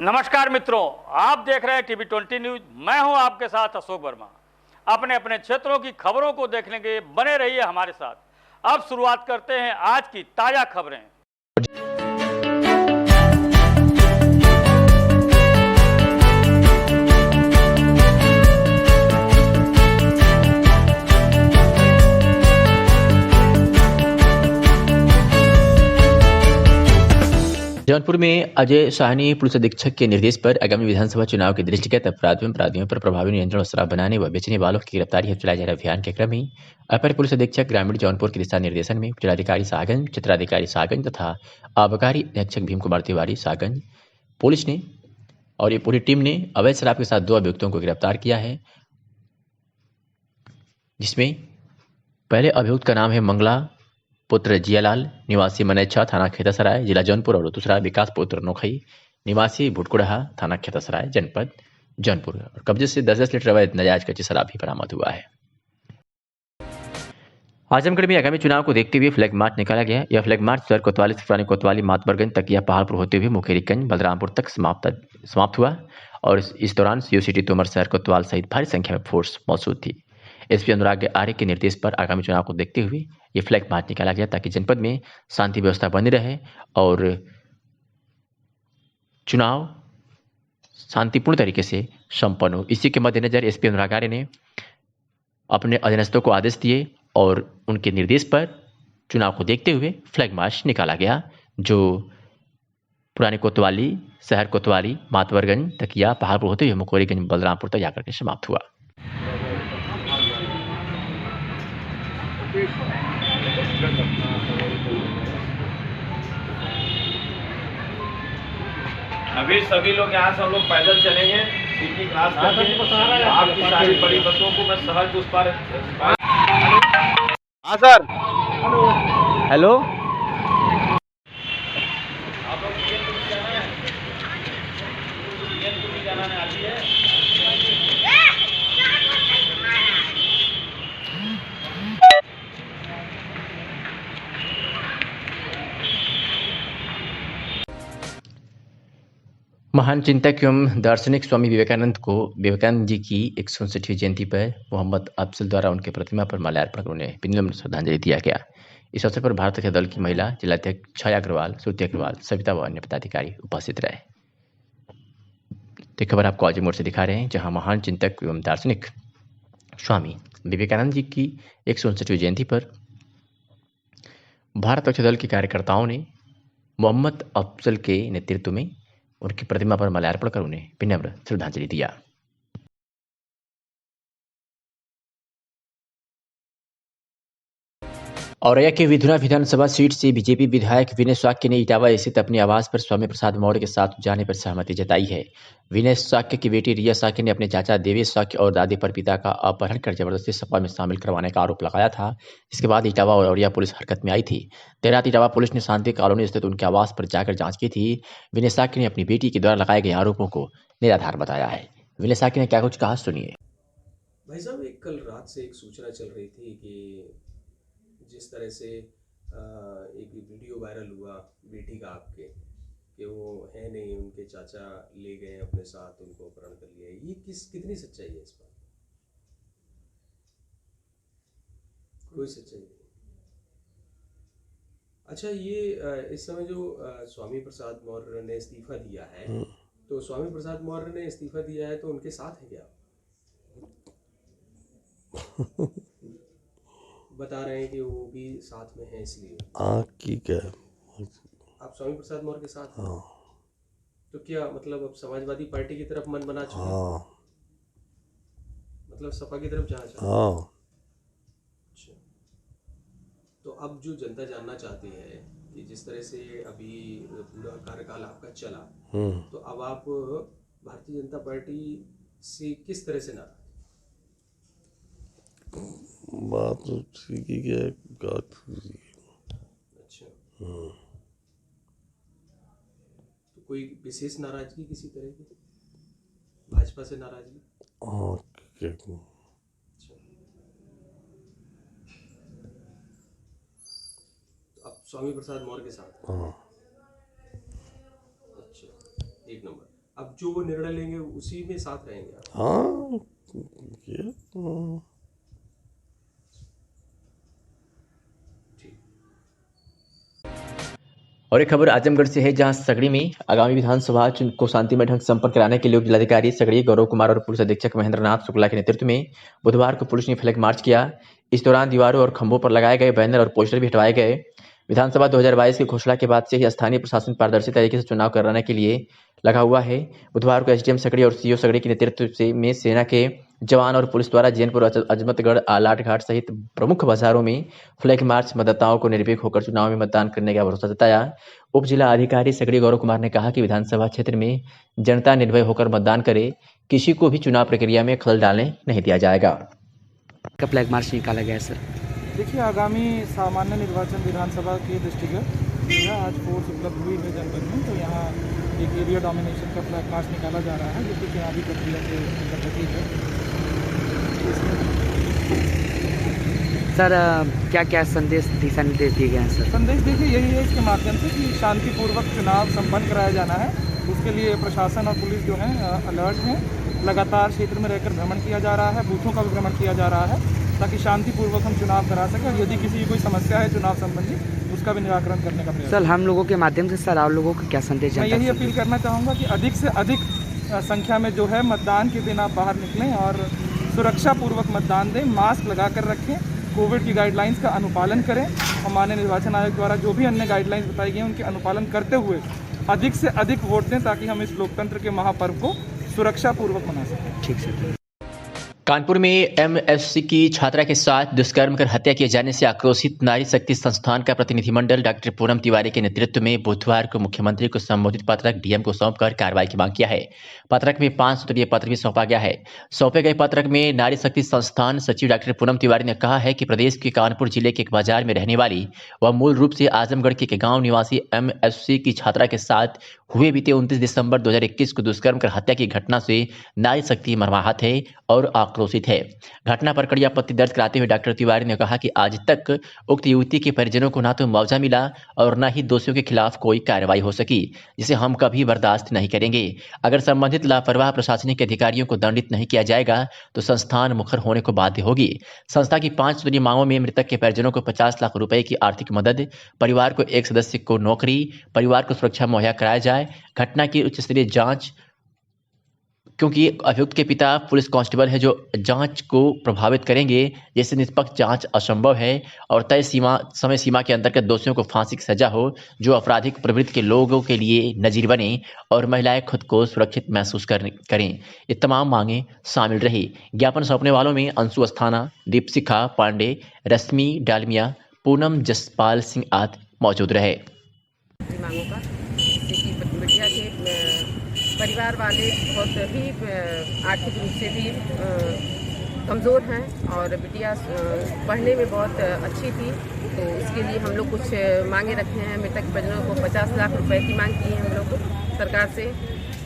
नमस्कार मित्रों, आप देख रहे हैं टीवी 20 न्यूज। मैं हूं आपके साथ अशोक वर्मा। अपने अपने क्षेत्रों की खबरों को देखने के बने रहिए हमारे साथ। अब शुरुआत करते हैं आज की ताजा खबरें। जौनपुर में अजय साहनी पुलिस अधीक्षक के निर्देश पर आगामी विधानसभा चुनाव के दृष्टिगत अपराधियों पर प्रभावी नियंत्रण और शराब बनाने व बेचने वालों की गिरफ्तारी हेतु चलाए जा रहे अभियान के क्रम में अपर पुलिस अधीक्षक ग्रामीण जौनपुर के दिशा निर्देशन में जिलाधिकारी सागंज, चित्राधिकारी सागंज तथा आबकारी अधीक्षक भीम कुमार तिवारी सागंज पुलिस ने और ये पूरी टीम ने अवैध शराब के साथ 2 अभियुक्तों को गिरफ्तार किया है, जिसमें पहले अभियुक्त का नाम है मंगला पुत्र जियालाल निवासी मनेच्छा थाना खेतासराय जिला जौनपुर और दूसरा विकास पुत्र नोखई निवासी भुटकुड़हा थाना खेतासराय जनपद जौनपुर। और कब्जे से 10-10 लीटर अवैध नाजायज कच्ची शराब भी बरामद हुआ है। आजमगढ़ में आगामी चुनाव को देखते हुए फ्लैग मार्च निकाला गया। यह फ्लैग मार्च सर कोतवाली से पुरानी कोतवाली मातबरगंज तक या पहाड़पुर होते हुए मुखेरीगंज बलरामपुर तक समाप्त हुआ और इस दौरान सीओ सिटी तोमर शहर कोतवाल सहित भारी संख्या में फोर्स मौजूद थी। एसपी अनुराग आर्य के निर्देश पर आगामी चुनाव को देखते हुए ये फ्लैग मार्च निकाला गया ताकि जनपद में शांति व्यवस्था बनी रहे और चुनाव शांतिपूर्ण तरीके से संपन्न हो। इसी के मद्देनजर एसपी अनुराग आर्य ने अपने अधीनस्थों को आदेश दिए और उनके निर्देश पर चुनाव को देखते हुए फ्लैग मार्च निकाला गया, जो पुरानी कोतवाली शहर कोतवाली मातवरगंज तकिया पहाड़पुर होते हुए मुकोरीगंज बलरामपुर तक जाकर के समाप्त हुआ। अभी सभी लोग यहाँ से हम लोग पैदल चलेंगे सिटी क्रॉस करके। आपकी सारी बड़ी बसों को मैं सहज उस पर। हाँ सर, हेलो। आप लोग जाना है, जाना है आती है। महान चिंतक एवं दार्शनिक स्वामी विवेकानंद जी की 159वीं जयंती पर मोहम्मद अफजल द्वारा उनके प्रतिमा पर माल्यार्पण कर उन्हें विनम्र श्रद्धांजलि दिया गया। इस अवसर पर भारत के दल की महिला जिलाध्यक्ष छाया अग्रवाल, श्रुति अग्रवाल, सविता व अन्य पदाधिकारी उपस्थित रहे। तो खबर आपको आजमगढ़ से दिखा रहे हैं, जहां महान चिंतक एवं दार्शनिक स्वामी विवेकानंद जी की 159वीं जयंती पर भारत रक्षा दल के कार्यकर्ताओं ने मोहम्मद अफजल के नेतृत्व में उनकी प्रतिमा पर माल्यार्पण कर उन्हें विनम्र श्रद्धांजलि दिया। औरैया के विधुना विधानसभा सीट से बीजेपी विधायक विनय साक्य ने इटावा स्थित अपने आवास पर स्वामी प्रसाद मौर्य के साथ जाने पर सहमति जताई है। विनय साक्य की बेटी रिया साक्य ने अपने चाचा देवेश साक्य और दादी परपिता का अपहरण कर जबरदस्ती सपा में शामिल करवाने का आरोप लगाया था। इसके बाद इटावा और औरैया पुलिस हरकत में आई थी। देर रात इटावा पुलिस ने शांति कॉलोनी स्थित उनके आवास पर जाकर जांच की थी। विनय साक्य ने अपनी बेटी के द्वारा लगाए गए आरोपों को निराधार बताया है। विनय साक्य ने क्या कुछ कहा, सुनिए। भाई साहब, एक कल रात से एक सूचना चल रही थी कि जिस तरह से एक वीडियो वायरल हुआ बेटी का आपके, कि वो है नहीं, उनके चाचा ले गए अपने साथ, उनको अपहरण कर लिया। ये कितनी सच्चाई है इस पर? कोई सच्चाई नहीं। अच्छा, ये इस समय जो स्वामी प्रसाद मौर्य ने इस्तीफा दिया है, तो स्वामी प्रसाद मौर्य ने इस्तीफा दिया है तो उनके साथ है क्या? बता रहे हैं कि वो भी साथ में है, इसलिए की क्या आप स्वामी प्रसाद मौर्य के साथ हैं। हाँ। तो क्या मतलब अब समाजवादी पार्टी की तरफ मन बना चुके हैं? हाँ मतलब सपा की तरफ जाना चाहते हैं? हाँ। अच्छा, तो अब जो जनता जानना चाहती है कि जिस तरह से अभी पूरा कार्यकाल आपका चला, तो अब आप भारतीय जनता पार्टी से किस तरह से नाराज? बात तो ठीक ही है, बात अच्छा, तो कोई विशेष नाराजगी किसी तरह की भाजपा से नाराजगी? हाँ क्या अच्छा, तो आप स्वामी प्रसाद मौर्य के साथ हैं? हाँ। अच्छा, एक नंबर। अब जो वो निर्णय लेंगे उसी में साथ रहेंगे आप? हाँ ये ठीक। और एक खबर आजमगढ़ से है, जहां सगड़ी में आगामी विधानसभा को शांतिमय ढंग से संपन्न कराने के लिए उप जिलाधिकारी सगड़ी गौरव कुमार और पुलिस अधीक्षक महेंद्र नाथ शुक्ला के नेतृत्व में बुधवार को पुलिस ने फ्लैग मार्च किया। इस दौरान दीवारों और खंभों पर लगाए गए बैनर और पोस्टर भी हटवाए गए। विधानसभा 2022 की घोषणा के बाद से ही स्थानीय प्रशासन पारदर्शी तरीके से चुनाव कराने के लिए लगा हुआ है। बुधवार को एसडीएम सगड़ी और सीओ सगड़ी के नेतृत्व में सेना के जवान और पुलिस द्वारा जैनपुर, अजमतगढ़, आलाट घाट सहित प्रमुख बाजारों में फ्लैग मार्च मतदाताओं को निर्भीक होकर चुनाव में मतदान करने का भरोसा जताया। उप जिला अधिकारी सगड़ी गौरव कुमार ने कहा कि विधानसभा क्षेत्र में जनता निर्भय होकर मतदान करे, किसी को भी चुनाव प्रक्रिया में खलल डालने नहीं दिया जाएगा। का फ्लैग मार्च निकाला गया है सर। देखिए, आगामी सामान्य निर्वाचन विधानसभा के दृष्टिगत आज फोर्स उपलब्ध हुई है जनपद में, तो यहाँ एक एरिया डोमिनेशन का फ्लैग मार्च निकाला जा रहा है, जो कि चुनावी प्रक्रिया के अंतर्गत है। सर क्या क्या संदेश, दिशा निर्देश दिए गए हैं सर? संदेश देखिए यही है इसके माध्यम से कि शांतिपूर्वक चुनाव संपन्न कराया जाना है। उसके लिए प्रशासन और पुलिस जो है अलर्ट हैं। लगातार क्षेत्र में रहकर भ्रमण किया जा रहा है, बूथों का भी भ्रमण किया जा रहा है, ताकि शांतिपूर्वक हम चुनाव करा सकें। और यदि किसी की कोई समस्या है चुनाव संबंधी, उसका भी निराकरण करने का प्रयास। सर, हम लोगों के माध्यम से सर आप लोगों को क्या संदेश? मैं यही अपील करना चाहूँगा कि अधिक से अधिक संख्या में जो है मतदान के दिन आप बाहर निकलें और सुरक्षा पूर्वक मतदान दें, मास्क लगा कर रखें, कोविड की गाइडलाइंस का अनुपालन करें और माननीय निर्वाचन आयोग द्वारा जो भी अन्य गाइडलाइंस बताई गई हैं उनके अनुपालन करते हुए अधिक से अधिक वोट दें, ताकि हम इस लोकतंत्र के महापर्व को सुरक्षा पूर्वक मना सकें। ठीक सर। कानपुर में एमएससी की छात्रा के साथ दुष्कर्म कर हत्या किए जाने से आक्रोशित नारी शक्ति संस्थान का प्रतिनिधिमंडल डॉक्टर पूनम तिवारी के नेतृत्व में बुधवार को मुख्यमंत्री को संबोधित पत्रक डीएम को सौंपकर कार्रवाई की मांग किया है। पत्रक में 5 सूत्रीय पत्र भी सौंपा गया है। सौंपे गए पत्रक में नारी शक्ति संस्थान सचिव डॉक्टर पूनम तिवारी ने कहा है कि प्रदेश के कानपुर जिले के एक बाजार में रहने वाली वह मूल रूप से आजमगढ़ के गांव निवासी एमएससी की छात्रा के साथ हुए बीते 29 दिसंबर 2021 को दुष्कर्म कर हत्या की घटना से नारी शक्ति मर्माहत है और आक्रोशित है। घटना पर कड़ी आपत्ति दर्ज कराते हुए डॉक्टर तिवारी ने कहा कि आज तक उक्त युवती के परिजनों को न तो मुआवजा मिला और न ही दोषियों के खिलाफ कोई कार्रवाई हो सकी, जिसे हम कभी बर्दाश्त नहीं करेंगे। अगर संबंधित लापरवाह प्रशासनिक अधिकारियों को दंडित नहीं किया जाएगा तो संस्थान मुखर होने को बाध्य होगी। संस्था की 5 सूत्रीय मांगों में मृतक के परिजनों को 50 लाख रुपए की आर्थिक मदद, परिवार को एक सदस्य को नौकरी, परिवार को सुरक्षा मुहैया कराया जाए, घटना की उच्च स्तरीय जांच, क्योंकि अभियुक्त के पिता पुलिस कांस्टेबल है जो जांच को प्रभावित करेंगे, जैसे निष्पक्ष जांच असंभव है, और तय समय सीमा के अंतर्गत दोषियों को फांसी की सजा हो, जो आपराधिक प्रवृत्ति के लोगों के लिए नजीर बने और महिलाएं खुद को सुरक्षित महसूस करें। ये तमाम मांगे शामिल रही। ज्ञापन सौंपने वालों में अंशु अस्थाना, दीपशिखा पांडे, रश्मि डालमिया, पूनम जसपाल सिंह आदि मौजूद रहे। मांगों का बिटिया के परिवार वाले बहुत ही आर्थिक रूप से भी कमज़ोर हैं और बिटिया पढ़ने में बहुत अच्छी थी, तो इसके लिए हम लोग कुछ मांगे रखे हैं। मृतक परिजनों को 50 लाख रुपए की मांग की है हम लोग को सरकार से,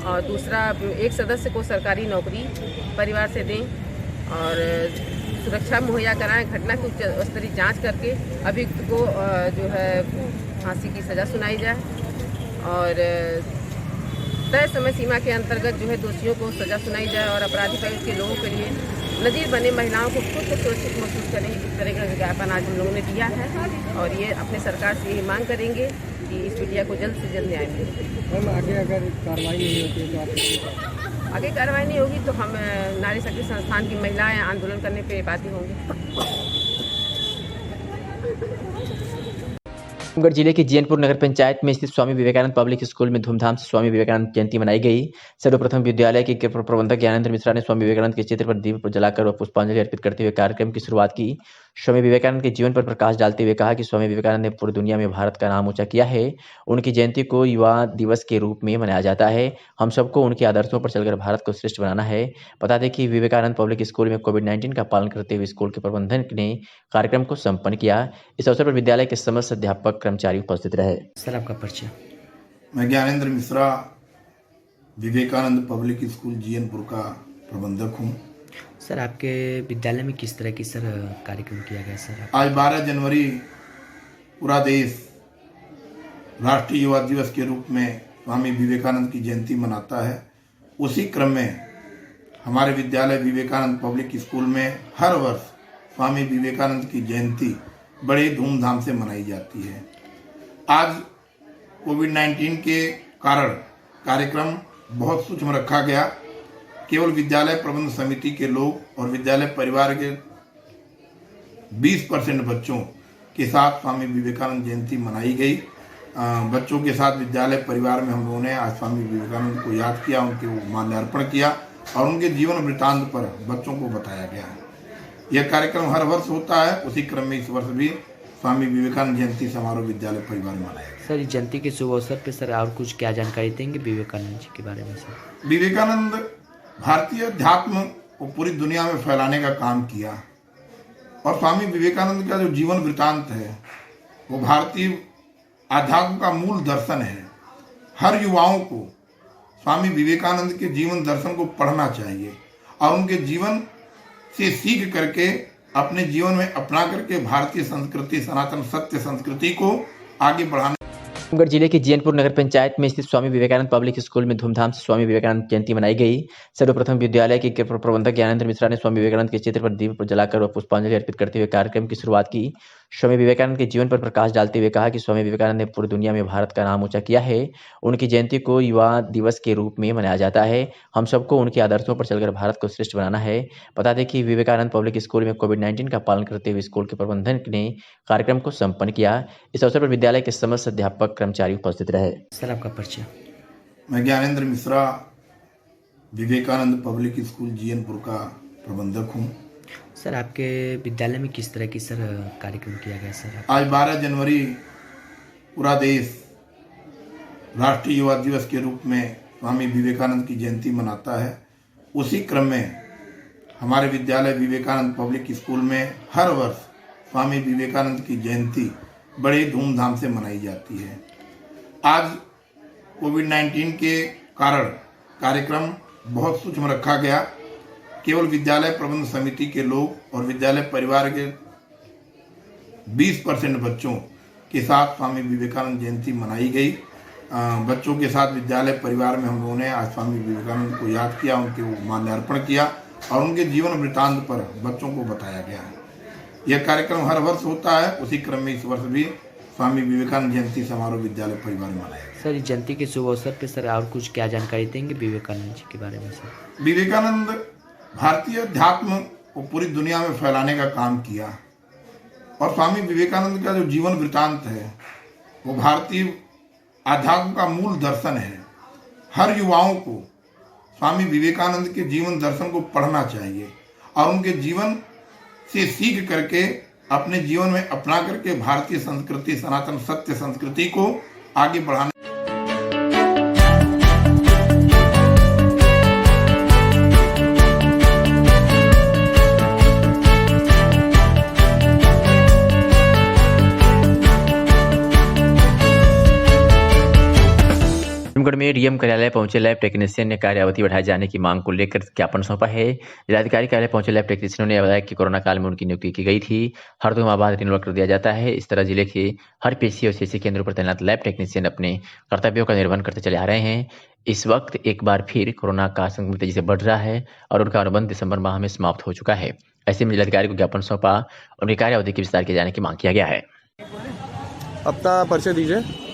और दूसरा एक सदस्य को सरकारी नौकरी परिवार से दें और सुरक्षा मुहैया कराएं। घटना की उच्च स्तरीय जाँच करके अभियुक्त को जो है फांसी की सज़ा सुनाई जाए और तय समय सीमा के अंतर्गत जो है दोषियों को सजा सुनाई जाए और अपराधी प्रवृत्ति के लोगों के लिए नजीर बने, महिलाओं को खुद को सुरक्षित महसूस करें। इस तरह का ज्ञापन आज हम लोगों ने दिया है और ये अपने सरकार से यही मांग करेंगे कि इस बिटिया को जल्द से जल्द न्याय मिले। आगे अगर कार्रवाई नहीं होती तो आगे कार्रवाई नहीं होगी तो हम नारी शक्ति संस्थान की महिलाएं आंदोलन करने पर बाध्य होंगे। आजमगढ़ जिले के जैनपुर नगर पंचायत में स्थित स्वामी विवेकानंद पब्लिक स्कूल में धूमधाम से स्वामी विवेकानंद जयंती मनाई गई। सर्वप्रथम विद्यालय के प्रबंधक ज्ञानेंद्र मिश्रा ने स्वामी विवेकानंद के चित्र पर दीप जलाकर व पुष्पांजलि अर्पित करते हुए कार्यक्रम की शुरुआत की। स्वामी विवेकानंद के जीवन पर प्रकाश डालते हुए कहा कि स्वामी विवेकानंद ने पूरी दुनिया में भारत का नाम ऊंचा किया है। उनकी जयंती को युवा दिवस के रूप में मनाया जाता है। हम सबको उनके आदर्शों पर चलकर भारत को श्रेष्ठ बनाना है। बता दें कि विवेकानंद पब्लिक स्कूल में कोविड-19 का पालन करते हुए स्कूल के प्रबंधक ने कार्यक्रम को संपन्न किया। इस अवसर पर विद्यालय के समस्त अध्यापक कर्मचारी उपस्थित रहे। सर, आपका परिचय? मैं ज्ञानेंद्र मिश्रा, विवेकानंद पब्लिक स्कूल जैनपुर का प्रबंधक हूँ। सर, आपके विद्यालय में किस तरह की कार्यक्रम किया गया सर? आज 12 जनवरी पूरा देश राष्ट्रीय युवा दिवस के रूप में स्वामी विवेकानंद की जयंती मनाता है। उसी क्रम में हमारे विद्यालय विवेकानंद पब्लिक स्कूल में हर वर्ष स्वामी विवेकानंद की जयंती बड़े धूमधाम से मनाई जाती है। आज कोविड-19 के कारण कार्यक्रम बहुत सूक्ष्म रखा गया। केवल विद्यालय प्रबंध समिति के लोग और विद्यालय परिवार के 20% बच्चों के साथ स्वामी विवेकानंद जयंती मनाई गई। बच्चों के साथ विद्यालय परिवार में हम लोगों ने आज स्वामी विवेकानंद को याद किया, उनके माल्यार्पण किया और उनके जीवन वृत्तांत पर बच्चों को बताया गया है। यह कार्यक्रम हर वर्ष होता है, उसी क्रम में इस वर्ष भी स्वामी विवेकानंद जयंती समारोह विद्यालय परिवार में मनाया गया। सर, इस जयंती के शुभ अवसर पर सर और कुछ क्या जानकारी देंगे विवेकानंद जी के बारे में? सर, विवेकानंद भारतीय अध्यात्म को पूरी दुनिया में फैलाने का काम किया और स्वामी विवेकानंद का जो जीवन वृत्तांत है वो भारतीय अध्यात्म का मूल दर्शन है। हर युवाओं को स्वामी विवेकानंद के जीवन दर्शन को पढ़ना चाहिए और उनके जीवन से सीख करके अपने जीवन में अपना करके भारतीय संस्कृति, सनातन सत्य संस्कृति को आगे बढ़ाने। टीकमगढ़ जिले के जीयनपुर नगर पंचायत में स्थित स्वामी विवेकानंद पब्लिक स्कूल में धूमधाम से स्वामी विवेकानंद जयंती मनाई गई। सर्वप्रथम विद्यालय के प्रबंधक ज्ञानेंद्र मिश्रा ने स्वामी विवेकानंद के चित्र पर दीप जलाकर और पुष्पांजलि अर्पित करते हुए कार्यक्रम की शुरुआत की। स्वामी विवेकानंद के जीवन पर प्रकाश डालते हुए कहा कि स्वामी विवेकानंद ने पूरी दुनिया में भारत का नाम ऊंचा किया है। उनकी जयंती को युवा दिवस के रूप में मनाया जाता है। हम सबको उनके आदर्शों पर चलकर भारत को श्रेष्ठ बनाना है। बता दें कि विवेकानंद पब्लिक स्कूल में कोविड-19 का पालन करते हुए स्कूल के प्रबंधन ने कार्यक्रम को संपन्न किया। इस अवसर पर विद्यालय के समस्त अध्यापक कर्मचारी उपस्थित रहे। सर, आपका परिचय? मैं ज्ञानेंद्र मिश्रा विवेकानंद पब्लिक स्कूल जीयनपुर का प्रबंधक हूँ। सर, आपके विद्यालय में किस तरह की सर कार्यक्रम किया गया? सर, आज 12 जनवरी पूरा देश राष्ट्रीय युवा दिवस के रूप में स्वामी विवेकानंद की जयंती मनाता है। उसी क्रम में हमारे विद्यालय विवेकानंद पब्लिक स्कूल में हर वर्ष स्वामी विवेकानंद की जयंती बड़े धूमधाम से मनाई जाती है। आज कोविड-19 के कारण कार्यक्रम बहुत सूक्ष्म रखा गया। केवल विद्यालय प्रबंध समिति के लोग और विद्यालय परिवार के 20% बच्चों के साथ स्वामी विवेकानंद जयंती मनाई गई। बच्चों के साथ विद्यालय परिवार में हम लोगों ने आज स्वामी विवेकानंद को याद किया, उनके माल्यार्पण किया और उनके जीवन वृत्तांत पर बच्चों को बताया गया है। यह कार्यक्रम हर वर्ष होता है, उसी क्रम में इस वर्ष भी स्वामी विवेकानंद जयंती समारोह विद्यालय परिवार में मनाया गया। सर, इस जयंती के शुभ अवसर पर सर और कुछ क्या जानकारी देंगे विवेकानंद जी के बारे में? सर, विवेकानंद भारतीय अध्यात्म को पूरी दुनिया में फैलाने का काम किया और स्वामी विवेकानंद का जो जीवन वृत्तांत है वो भारतीय अध्यात्म का मूल दर्शन है। हर युवाओं को स्वामी विवेकानंद के जीवन दर्शन को पढ़ना चाहिए और उनके जीवन से सीख करके अपने जीवन में अपना करके भारतीय संस्कृति, सनातन सत्य संस्कृति को आगे बढ़ाने। टीकमगढ़ में डीएम कार्यालय पहुंचे लैब टेक्नीशियन ने कार्य अवधि बढ़ाए जाने की मांग को लेकर ज्ञापन सौंपा है। जिलाधिकारी कार्यालय पहुंचे लैब टेक्नीशियनों ने बताया कि कोरोना काल में उनकी नियुक्ति की गई थी। हर 2 माह बाद रिन्यूअल कर दिया जाता है। इस तरह जिले के हर पीसी और सीसी केंद्रों पर तैनात लैब टेक्नीशियन अपने कर्तव्यों का निर्वहन करते चले आ रहे हैं। इस वक्त एक बार फिर कोरोना का संक्रमण तेजी से बढ़ रहा है और उनका अनुबंध दिसंबर माह में समाप्त हो चुका है। ऐसे में जिलाधिकारी को ज्ञापन सौंपा, उनकी कार्य अवधि के विस्तार किए जाने की मांग किया गया है। अपना परिचय दीजिए।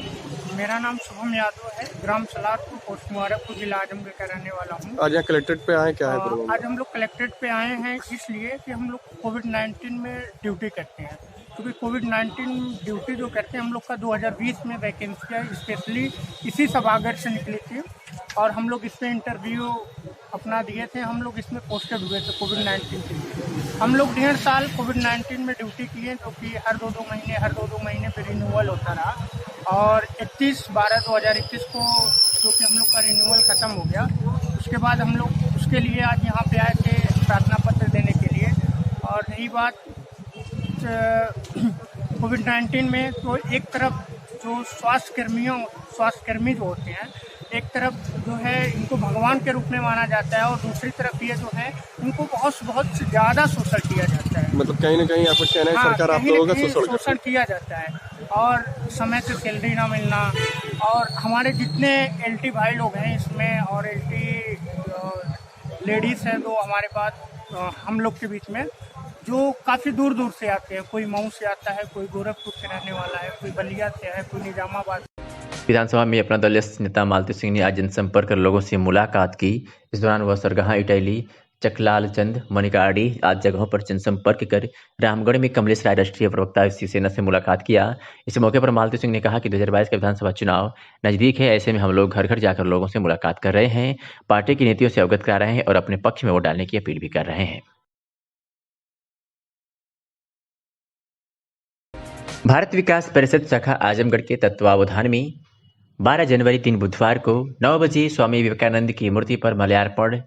मेरा नाम शुभम यादव है, ग्राम सलारपुर, पोस्ट मुबारकपुर, जिला आजमगढ़ का रहने वाला हूँ। आज यहाँ कलेक्ट्रेट पे आए, क्या है प्रोग्राम? आज हम लोग कलेक्ट्रेट पे आए हैं इसलिए कि हम लोग कोविड-19 में ड्यूटी करते हैं, क्योंकि कोविड-19 ड्यूटी जो करते हैं हम लोग का 2020 में वैकेंसी स्पेशली इसी सभागार से निकली थी और हम लोग इसमें इंटरव्यू अपना दिए थे। हम लोग इसमें पोस्टेड हुए थे कोविड-19 के लिए। हम लोग 1.5 साल कोविड-19 में ड्यूटी किए, जो कि हर दो दो महीने पे रिन्यूअल होता रहा और 31/12/2021 को जो कि हम लोग का रिन्यूअल ख़त्म हो गया। उसके बाद हम लोग उसके लिए आज यहाँ पे आए थे प्रार्थना पत्र देने के लिए। और रही बात कोविड-19 में, तो एक तरफ जो स्वास्थ्यकर्मी जो होते हैं, एक तरफ जो है इनको भगवान के रूप में माना जाता है और दूसरी तरफ ये जो है इनको बहुत ज़्यादा शोषण किया जाता है। मतलब कहीं ना कहीं आपको कहना है सरकार आप लोगों का शोषण किया जाता है और समय से सैलरी ना मिलना और हमारे जितने एलटी भाई लोग हैं इसमें और एलटी लेडीज़ हैं तो हमारे पास हम लोग के बीच में जो काफ़ी दूर दूर से आते हैं, कोई मऊ से आता है, कोई गोरखपुर से रहने वाला है, कोई बलिया से है, कोई निजामाबाद। विधानसभा में अपना दलीय नेता मालती सिंह ने आज जनसंपर्क कर लोगों से मुलाकात की। इस दौरान वह सरगहा, इटैली, चकलालचंद, मनिकार्डी आदि जगहों पर जनसंपर्क कर रामगढ़ में कमलेश राय राष्ट्रीय प्रवक्ता शिवसेना से मुलाकात किया। इस मौके पर मालती सिंह ने कहा कि 2022 का विधानसभा चुनाव नजदीक है, ऐसे में हम लोग घर घर जाकर लोगों से मुलाकात कर रहे हैं, पार्टी की नीतियों से अवगत करा रहे हैं और अपने पक्ष में वोट डालने की अपील भी कर रहे हैं। भारत विकास परिषद शाखा आजमगढ़ के तत्वावधान में 12 जनवरी 3 बुधवार को 9 बजे स्वामी विवेकानंद की मूर्ति पर माल्यार्पण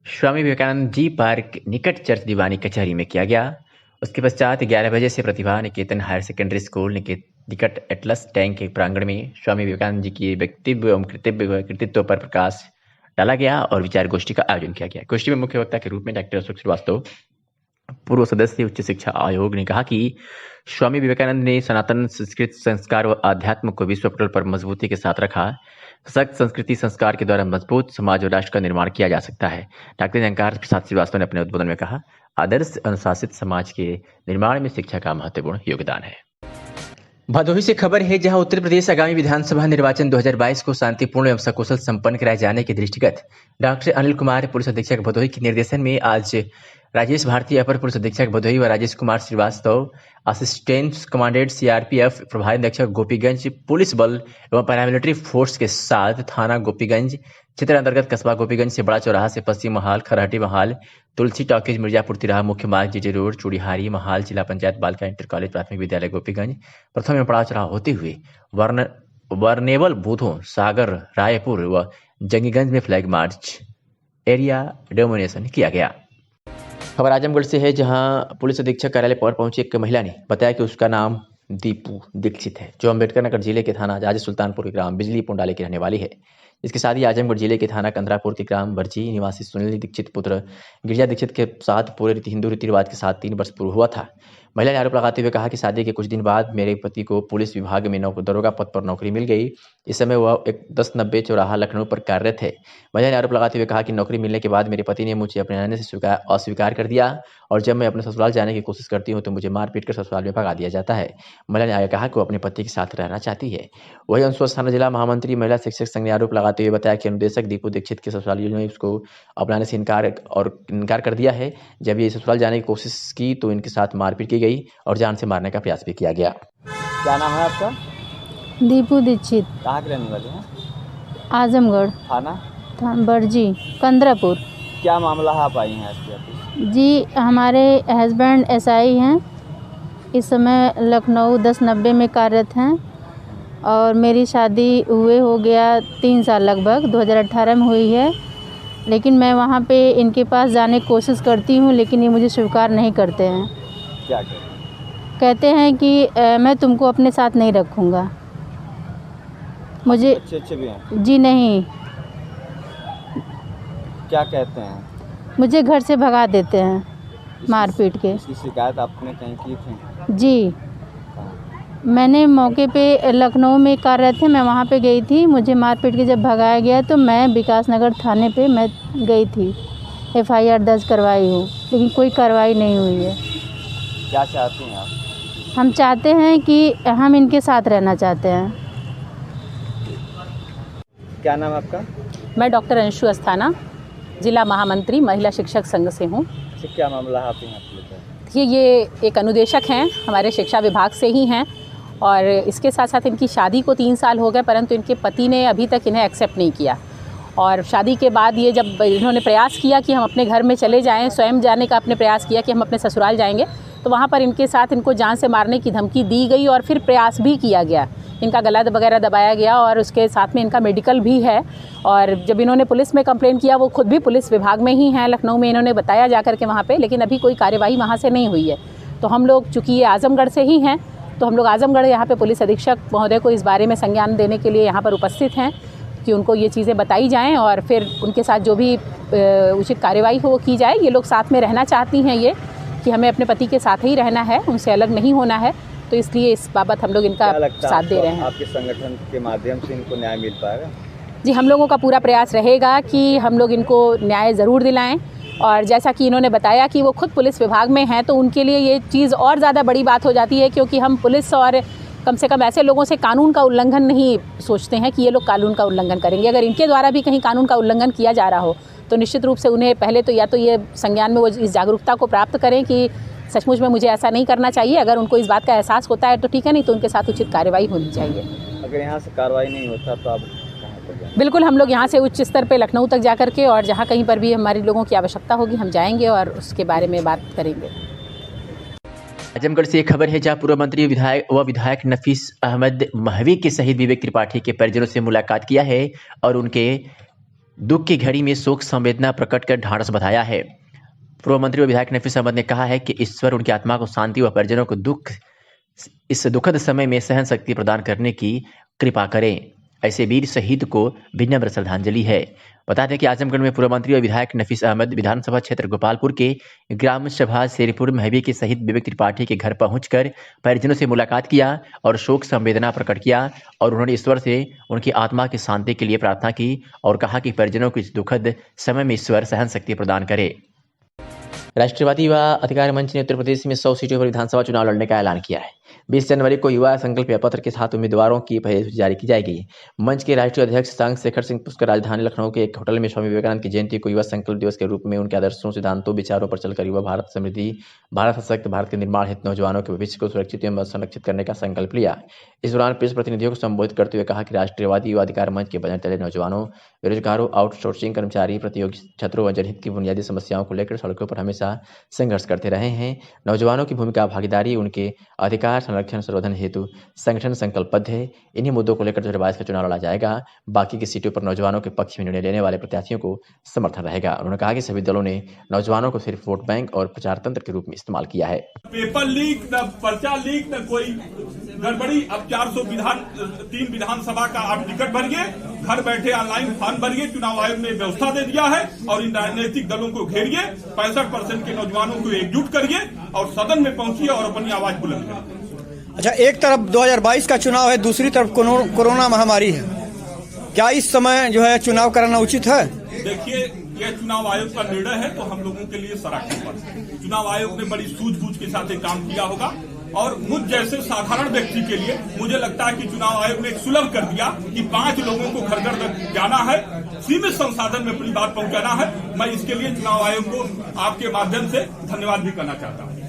स्वामी विवेकानंद जी पार्क निकट चर्च दीवानी कचहरी में किया गया। उसके पश्चात 11 बजे से Pratibha Niketan higher secondary school निकट एटलस टैंक के प्रांगण में स्वामी विवेकानंद जी की व्यक्तित्व एवं कृतित्व पर प्रकाश डाला गया और विचार गोष्ठी का आयोजन किया गया। गोष्ठी में मुख्य वक्ता के रूप में डॉक्टर अशोक श्रीवास्तव, पूर्व सदस्य उच्च शिक्षा आयोग, ने कहा कि स्वामी विवेकानंद ने सनातन संस्कृत संस्कार व आध्यात्म को विश्व पटल पर मजबूती के साथ रखा। सख्त संस्कृति संस्कार के द्वारा मजबूत समाज और राष्ट्र का निर्माण किया जा सकता है। डॉक्टर अलंकार प्रसाद श्रीवास्तव ने अपने उद्बोधन में कहा, आदर्श अनुशासित समाज के निर्माण में शिक्षा का महत्वपूर्ण योगदान है। भदोही से खबर है, जहां उत्तर प्रदेश आगामी विधानसभा निर्वाचन 2022 को शांतिपूर्ण एवं सकुशल संपन्न कराए जाने के दृष्टिगत डॉक्टर अनिल कुमार, पुलिस अधीक्षक भदोही के निर्देशन में आज राजेश भारती, अपर पुलिस अधीक्षक भदोही व Rajesh Kumar Shrivastava, assistant commandant CRPF, प्रभारी निरीक्षक गोपीगंज, पुलिस बल एवं पैरामिलिट्री फोर्स के साथ थाना गोपीगंज क्षेत्र अंतर्गत कस्बा गोपीगंज से बड़ा चौराहा से पश्चिम महाल, खरहटी महाल, तुलसी टॉकीज, मिर्जापुर तिराहा, मुख्य मार्ग, जीटी रोड, चूड़ीहारी महाल, जिला पंचायत बालिका इंटर कॉलेज प्राथमिक विद्यालय गोपीगंज, प्रथम एवं बड़ा चौराहा होते हुए वर्नेवल बूथों सागर, रायपुर व जंगीगंज में फ्लैग मार्च एरिया डोमिनेशन किया गया। खबर आजमगढ़ से है, जहां पुलिस अधीक्षक कार्यालय पर पहुंची एक महिला ने बताया कि उसका नाम दीपू दीक्षित है, जो अम्बेडकर नगर जिले के थाना जाज सुल्तानपुर के ग्राम बिजली पुंडाले की रहने वाली है। इसके साथ ही आजमगढ़ जिले के थाना कंदरापुर के ग्राम बर्जी निवासी सुनील दीक्षित पुत्र गिरिजा दीक्षित के साथ पूरे हिंदू रीति रिवाज के साथ 3 वर्ष पूर्व हुआ था। महिला ने आरोप लगाते हुए कहा कि शादी के कुछ दिन बाद मेरे पति को पुलिस विभाग में दरोगा पद पर नौकरी मिल गई। इस समय वह 1090 चौराहा लखनऊ पर कार्यरत है। महिला ने आरोप लगाते हुए कहा कि नौकरी मिलने के बाद मेरे पति ने मुझे अपने आने से अस्वीकार कर दिया और जब मैं अपने ससुराल जाने की कोशिश करती हूं तो मुझे मारपीट कर ससुराल में भगा दिया जाता है। महिला ने आगे कहा कि वो अपने पति के साथ रहना चाहती है। वही अंशुआ थाना जिला महामंत्री महिला शिक्षक संघ ने आरोप लगाते हुए बताया कि अनुदेशक दीपू दीक्षित के ससुराल ने उसको अपनाने से इनकार कर दिया है। जब ये ससुराल जाने की कोशिश की तो इनके साथ मारपीट की गई और जान से मारने का प्रयास भी किया गया। क्या नाम है आपका? दीपू दीक्षित। कहाँ के रहने वाले हैं? आजमगढ़ थाना बर्जी कंदरापुर। क्या मामला है, आप आई हैं एसपी? जी, हमारे हस्बैंड एसआई हैं, इस समय लखनऊ 1090 में कार्यरत हैं और मेरी शादी हुए हो गया 3 साल लगभग 2018 में हुई है। लेकिन मैं वहाँ पे इनके पास जाने की कोशिश करती हूँ लेकिन ये मुझे स्वीकार नहीं करते हैं। क्या कहते हैं कि मैं तुमको अपने साथ नहीं रखूँगा। मुझे अच्छे भी हैं? जी नहीं। क्या कहते हैं? मुझे घर से भगा देते हैं मारपीट के। इसकी शिकायत आपने कहीं की थी? जी, मैंने मौके पे लखनऊ में कार्यरत थे, मैं वहाँ पे गई थी। मुझे मारपीट के जब भगाया गया तो मैं विकास नगर थाने पे मैं गई थी, एफआईआर दर्ज करवाई हूँ, लेकिन कोई कार्रवाई नहीं हुई है। क्या चाहते हैं आप? हम चाहते हैं कि हम इनके साथ रहना चाहते हैं। क्या नाम है आपका? मैं डॉक्टर अंशु अस्थाना, जिला महामंत्री महिला शिक्षक संघ से हूँ। क्या मामला है आप यहाँ पे? ये एक अनुदेशक हैं, हमारे शिक्षा विभाग से ही हैं और इसके साथ साथ इनकी शादी को 3 साल हो गए, परंतु इनके पति ने अभी तक इन्हें एक्सेप्ट नहीं किया। और शादी के बाद ये जब इन्होंने प्रयास किया कि हम अपने घर में चले जाएं, स्वयं जाने का अपने प्रयास किया कि हम अपने ससुराल जाएंगे, तो वहाँ पर इनके साथ इनको जान से मारने की धमकी दी गई और फिर प्रयास भी किया गया। इनका गला वगैरह दबाया गया और उसके साथ में इनका मेडिकल भी है। और जब इन्होंने पुलिस में कंप्लेंट किया, वो खुद भी पुलिस विभाग में ही हैं लखनऊ में, इन्होंने बताया जा कर के वहाँ पे, लेकिन अभी कोई कार्यवाही वहाँ से नहीं हुई है। तो हम लोग, चूँकि ये आजमगढ़ से ही हैं, तो हम लोग आजमगढ़ यहाँ पे पुलिस अधीक्षक महोदय को इस बारे में संज्ञान देने के लिए यहाँ पर उपस्थित हैं कि उनको ये चीज़ें बताई जाएँ और फिर उनके साथ जो भी उचित कार्यवाही हो वो की जाए। ये लोग साथ में रहना चाहती हैं, ये कि हमें अपने पति के साथ ही रहना है, उनसे अलग नहीं होना है, तो इसलिए इस बाबत हम लोग इनका साथ दे रहे हैं। आपके संगठन के माध्यम से इनको न्याय मिल पाएगा? जी, हम लोगों का पूरा प्रयास रहेगा कि हम लोग इनको न्याय ज़रूर दिलाएं। और जैसा कि इन्होंने बताया कि वो खुद पुलिस विभाग में हैं, तो उनके लिए ये चीज़ और ज़्यादा बड़ी बात हो जाती है, क्योंकि हम पुलिस और कम से कम ऐसे लोगों से कानून का उल्लंघन नहीं सोचते हैं कि ये लोग कानून का उल्लंघन करेंगे। अगर इनके द्वारा भी कहीं कानून का उल्लंघन किया जा रहा हो तो निश्चित रूप से उन्हें पहले तो या तो ये संज्ञान में वो इस जागरूकता को प्राप्त करें कि सचमुच में मुझे ऐसा नहीं करना चाहिए। अगर उनको इस बात का एहसास होता है तो ठीक है, नहीं तो उनके साथ उचित कार्रवाई होनी चाहिए। अगर यहाँ से कार्रवाई नहीं होता तो आप कहाँ पर जाएंगे? बिल्कुल, हम लोग यहाँ से उच्च स्तर पे लखनऊ तक जा करके और जहाँ कहीं पर भी हमारे लोगों की आवश्यकता होगी हम जाएंगे और उसके बारे में बात करेंगे। आजमगढ़ से एक खबर है जहां पूर्व मंत्री विधायक नफीस अहमद महवी के शहीद विवेक त्रिपाठी के परिजनों से मुलाकात किया है और उनके दुख की घड़ी में शोक संवेदना प्रकट कर ढाढ़स बंधाया है। पूर्व मंत्री व विधायक नफीस अहमद ने कहा है कि ईश्वर उनकी आत्मा को शांति व परिजनों को इस दुखद समय में सहन शक्ति प्रदान करने की कृपा करें। ऐसे वीर शहीद को विनम्र श्रद्धांजलि है। बता दें कि आजमगढ़ में पूर्व मंत्री और विधायक नफीस अहमद विधानसभा क्षेत्र गोपालपुर के ग्राम सभा शेरपुर महवी के शहीद विवेक त्रिपाठी के घर पहुंचकर परिजनों से मुलाकात किया और शोक संवेदना प्रकट किया और उन्होंने ईश्वर से उनकी आत्मा की शांति के लिए प्रार्थना की और कहा कि परिजनों को इस दुखद समय में ईश्वर सहन शक्ति प्रदान करे। राष्ट्रवादी व अधिकार मंच ने उत्तर प्रदेश में 100 सीटों पर विधानसभा चुनाव लड़ने का ऐलान किया है। 20 जनवरी को युवा संकल्प पत्र के साथ उम्मीदवारों की पहली सूची जारी की जाएगी। मंच के राष्ट्रीय अध्यक्ष सांग शेखर सिंह पुष्कर राजधानी लखनऊ के एक होटल में स्वामी विवेकानंद की जयंती को युवा संकल्प दिवस के रूप में उनके आदर्शों, सिद्धांतों, विचारों पर चलकर युवा भारत समृद्धि, भारत सशक्त भारत के निर्माण हेतु नौजवानों के भविष्य को सुरक्षित एवं संरक्षित करने का संकल्प लिया। इस दौरान प्रेस प्रतिनिधियों को संबोधित करते हुए कहा कि राष्ट्रवादी युवा अधिकार मंच के बजट तले नौजवानों, बेरोजगारों, आउटसोर्सिंग कर्मचारी, प्रतियोगी छात्रों व जनहित की बुनियादी समस्याओं को लेकर सड़कों पर हमेशा संघर्ष करते रहे हैं। नौजवानों की भूमिका, भागीदारी, उनके अधिकार संरक्षण संवर्धन हेतु संगठन संकल्पबद्ध है। इन्हीं मुद्दों को लेकर 2022 का चुनाव लड़ा जाएगा। बाकी की सीटों पर नौजवानों के पक्ष में निर्णय लेने वाले प्रत्याशियों को समर्थन रहेगा। उन्होंने कहा कि सभी दलों ने नौजवानों को सिर्फ वोट बैंक और प्रचार तंत्र के रूप में इस्तेमाल किया है। पेपर लीक, न पर्चा लीक, न कोई गड़बड़ी। अब 3 विधानसभा का आप टिकट भरिए, घर बैठे ऑनलाइन फॉर्म भरिए, चुनाव आयोग ने व्यवस्था दे दिया है और इन राजनीतिक दलों को घेरिए, 65% के नौजवानों को एकजुट करिए और सदन में पहुंचिए और अपनी आवाज बुलंद करिए। अच्छा, एक तरफ 2022 का चुनाव है, दूसरी तरफ कोरोना महामारी है। क्या इस समय जो है चुनाव कराना उचित है? देखिए, यह चुनाव आयोग का निर्णय है तो हम लोगों के लिए सराहनीय बात। चुनाव आयोग ने बड़ी सूझबूझ के साथ काम किया होगा और मुझ जैसे साधारण व्यक्ति के लिए मुझे लगता है कि चुनाव आयोग ने एक सुलभ कर दिया कि 5 लोगों को घर घर तक जाना है, सीमित संसाधन में अपनी बात पहुंचाना है। मैं इसके लिए चुनाव आयोग को आपके माध्यम से धन्यवाद भी करना चाहता हूँ।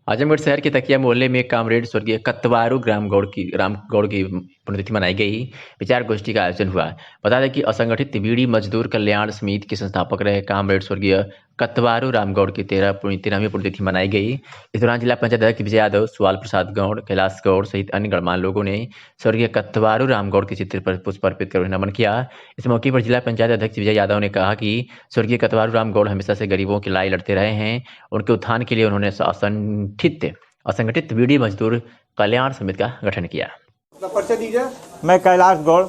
आजमगढ़ शहर के तकिया मोहल्ले में कामरेड स्वर्गीय कत्वारू रामगौड़ की पुण्यतिथि मनाई गई। विचार गोष्ठी का आयोजन हुआ। बता दें कि असंगठित बीड़ी मजदूर कल्याण समिति के संस्थापक रहे कामरेड स्वर्गीय कत्वारू रामगौड़ की 13वीं पुण्यतिथि मनाई गई। इस दौरान जिला पंचायत अध्यक्ष विजय यादव, सुवाल प्रसाद गौड़, कैलाश गौड़ सहित अन्य गणमान्य लोगों ने स्वर्गीय कत्वारू रामगौड़ के चित्र पर पुष्प अर्पित कर उन्हें नमन किया। इस मौके पर जिला पंचायत अध्यक्ष विजय यादव ने कहा कि स्वर्गीय कत्वारू रामगौड़ हमेशा से गरीबों की लड़ाई लड़ते रहे हैं। उनके उत्थान के लिए उन्होंने असंगठित बीड़ी मजदूर कल्याण समिति का गठन किया। परिचय दीजिए। मैं कैलाश गौड़।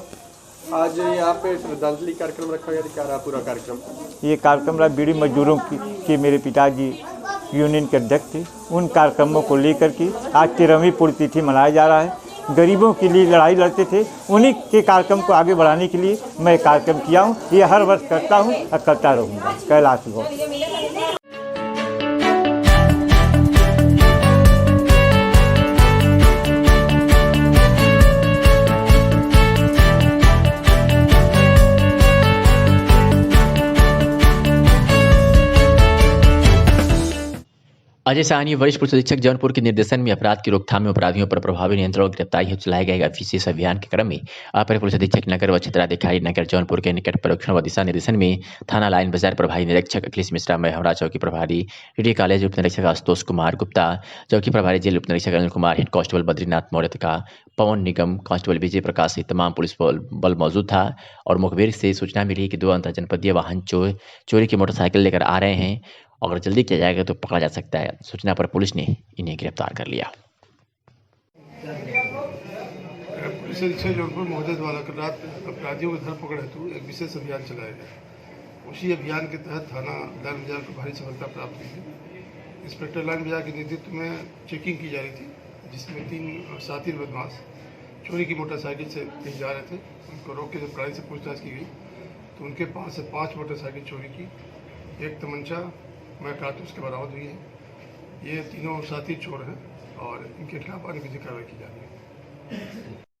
आज यहाँ पे श्रद्धांजलि कार्यक्रम रखा गया, क्या रहा पूरा कार्यक्रम? ये कार्यक्रम रहा बीड़ी मजदूरों की मेरे पिताजी यूनियन के अध्यक्ष थे। उन कार्यक्रमों को लेकर के आज 13वीं पुण्यतिथि मनाया जा रहा है। गरीबों के लिए लड़ाई लड़ते थे, उन्हीं के कार्यक्रम को आगे बढ़ाने के लिए मैं कार्यक्रम किया हूँ। ये हर वर्ष करता हूँ और करता रहूँगा। कैलाश गौड़। अजय साहनी वरिष्ठ पुलिस अधीक्षक जौनपुर के निर्देशन में अपराध की रोकथाम में अपराधियों पर प्रभावी नियंत्रण और गिरफ्तारी हेतु चलाए गए विशेष अभियान के क्रम में अपर पुलिस अधीक्षक नगर व क्षेत्राधिकारी नगर जौनपुर के निकट परीक्षण व दिशा निर्देशन में थाना लाइन बाजार प्रभारी निरीक्षक अखिलेश मिश्रा, महौरा चौकी प्रभारी डी कॉलेज उप निरीक्षक आशुतोष कुमार गुप्ता, चौकी प्रभारी जेल उप निरीक्षक अनिल कुमार, हेड कांस्टेबल बद्रीनाथ मौर्य का पवन निगम, कांस्टेबल विजय प्रकाश सहित तमाम पुलिस बल मौजूद था। और मुखबिर से सूचना मिली कि 2 अंतरजनपदीय वाहन चोरी की मोटरसाइकिल लेकर आ रहे हैं। अगर जल्दी किया जाएगा तो पकड़ा जा सकता है। सूचना पर पुलिस ने इन्हें गिरफ्तार कर लिया। पुलिस अधीक्षक जौनपुर महोदय द्वारा कल रात अपराधियों की धरपकड़ हेतु एक विशेष अभियान चलाया गया। उसी अभियान के तहत थाना लाइन बाजार को भारी सफलता प्राप्त हुई है। इंस्पेक्टर लाइन बाजार के नेतृत्व में चेकिंग की जा रही थी। जिसमें 3 साथी बदमाश चोरी की मोटरसाइकिल से कहीं जा रहे थे। उनको रोक के जब कड़ाई से पूछताछ की गई तो उनके पास से 5 मोटरसाइकिल चोरी की, 1 तमंचा में कारतूस के बरामद हुई है। ये तीनों साथी चोर हैं और इनके खिलाफ आगे की कार्रवाई की जा रही है।